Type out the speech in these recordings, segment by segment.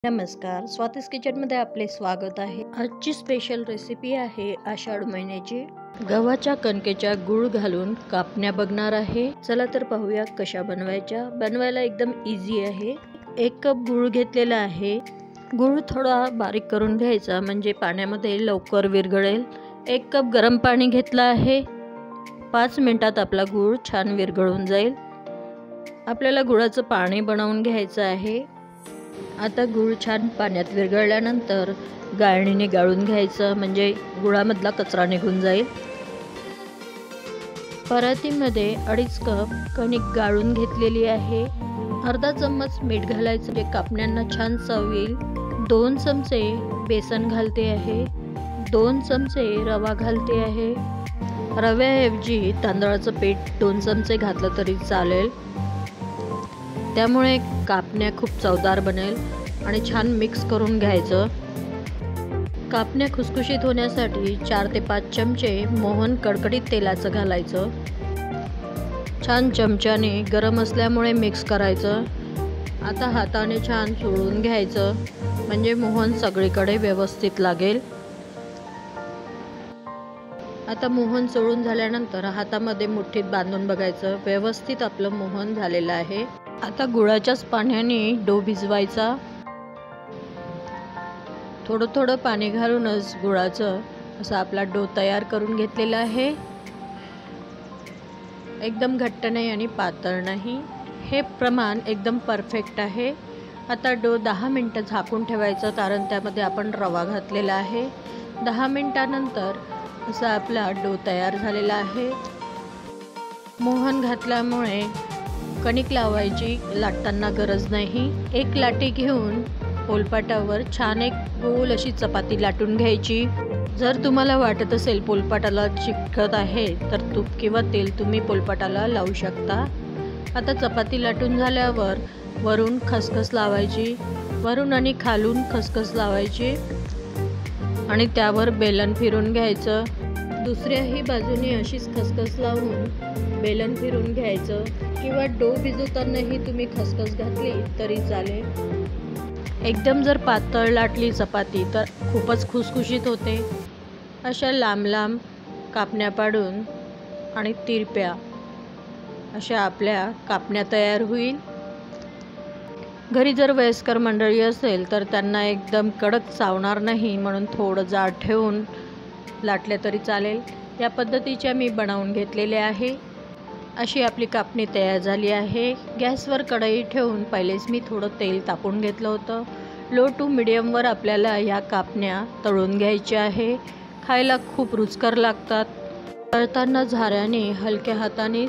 नमस्कार, स्वातीस किचनमध्ये आपले स्वागत आहे। आजची स्पेशल रेसिपी आहे आषाढ महिन्याची। गव्हाच्या कणकेच्या गूळ घालून कापण्या बघणार आहे। चला तर पाहूया कशा बनवायच्या। बनवायला एकदम इझी आहे। 1 कप गूळ घेतलेला आहे। गूळ थोडा बारीक करून घ्यायचा म्हणजे पाण्यामध्ये लवकर विरघळेल। 1 कप गरम पाणी घेतलं आहे। 5 मिनिटात आपला गूळ छान विरघळून जाईल। आपल्याला गुळाचं पाणी बनवून घ्यायचं आहे। आता गूळ छान पाण्यात विरघळल्यानंतर गाळणीने गाळून घ्यायचं म्हणजे गुळामधला कचरा निघून जाईल। परातीमध्ये 2.5 कप कणिक गाळून घेतलेली आहे। अर्धा चम्मच मीठ घालायचं जे कापण्यांना छान चव येईल। 2 चमचे बेसन घालते आहे। 2 चमचे रवा घालते आहे। रव्याऐवजी तांदळाचं पीठ 2 चमचे घातलं तरी चालेल। त्यामुळे कापण्या खूप चवदार बनेल आणि छान मिक्स करून घ्यायचं। कापण्या खुसखुशीत होण्यासाठी 4 ते 5 चमचे मोहन कडकडीत तेलाचं घालायचं। छान चमच्याने गरम असल्यामुळे मिक्स करायचं। आता हाताने छान चोळून घ्यायचं म्हणजे मोहन सगळीकडे व्यवस्थित लागेल। आता मोहन चोळून झाल्यानंतर हातामध्ये मुठीत बांधून बघायचं व्यवस्थित आपलं मोहन झालेलं आहे। आता गुळाच्याच पाण्याने डो भिजवायचा। थोडं थोडं पाणी घालूनच गुळाचं असा आपला डो तयार करून घेतलेला आहे। एकदम घट्ट नाही आणि पातळ नाही, हे प्रमाण एकदम परफेक्ट आहे। आता डो 10 मिनिटं झाकून ठेवायचं कारण त्यामध्ये आपण रवा घातलेला आहे। 10 मिनिटानंतर असा आपला डो तयार झालेला आहे। मोहन घातल्यामुळे कणिक लावायची लाटताना गरज नाही। 1 लाटी घेऊन पोलपाटावर छान एक गोल अशी चपाती लाटून घ्यायची। जर तुम्हाला वाटत असेल पोलपाटाला चिकटत आहे तर तूप किंवा तेल तुम्ही पोलपाटाला लावू शकता। आता चपाती लाटून झाल्यावर वरून खसखस लावायची, वरून आणि खालून खसखस लावायची आणि त्यावर बेलन फिरून घ्यायचं। दुसऱ्याही बाजूने अशीच खसखस लावून बेलन फिरून घ्यायचं किंवा डो भिजवतानाही तुम्ही खसखस घातली तरी चालेल। एकदम जर पातळ लाटली चपाती तर खूपच खुसखुशीत होते। अशा लांब लांब कापण्या पाडून आणि तिरप्या अशा आपल्या कापण्या तयार होईल। घरी जर वयस्कर मंडळी असेल तर त्यांना एकदम कडक चावणार नाही म्हणून थोडं जाड ठेवून लाटले तरी चालेल। या पद्धतीच्या मी बनवून घेतलेले आहे। अशी आपली कापणी तयार झाली आहे। गॅसवर कढई ठेवून पहिलेच मी थोडं तेल तापवून घेतलं होतं। लो टू मिडियमवर आपल्याला ह्या कापण्या तळून घ्यायच्या आहे। खायला खूप रुचकर लागतात। तळताना झाऱ्याने हलक्या हाताने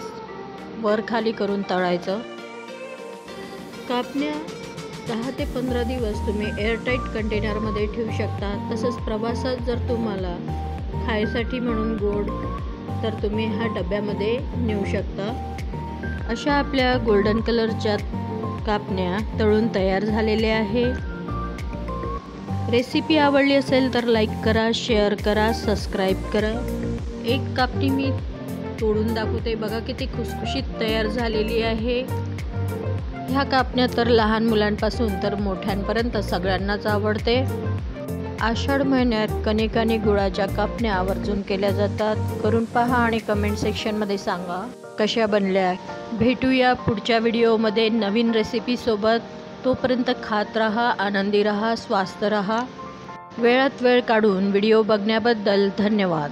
वर खाली करून तळायचं। कापण्या 10 ते 15 दिवस तुम्ही एअरटाईट कंटेनरमध्ये ठेवू शकता। तसंच प्रवासात जर तुम्हाला खायसाठी म्हणून गोड तर तुम्ही हा डब्यामध्ये नेऊ शकता। अशा आपल्या गोल्डन कलरच्या कापण्या तळून तयार झालेल्या आहे। रेसिपी आवडली असेल तर लाईक करा, शेअर करा, सबस्क्राईब करा। एक कापणी मी तोडून दाखवते, बघा किती खुसखुशीत तयार झालेली आहे। ह्या कापण्या तर लहान मुलांपासून तर मोठ्यांपर्यंत सगळ्यांनाच आवडते। आषाढ महिन्यात कणिक आणि गुळाच्या कापण्या आवर्जून केल्या जातात। करून पहा आणि कमेंट सेक्शनमध्ये सांगा कशा बनल्या। भेटूया पुढच्या व्हिडिओमध्ये नवीन रेसिपीसोबत। तोपर्यंत खात राहा, आनंदी राहा, स्वस्थ राहा। वेळात वेळ काढून व्हिडिओ बघण्याबद्दल धन्यवाद।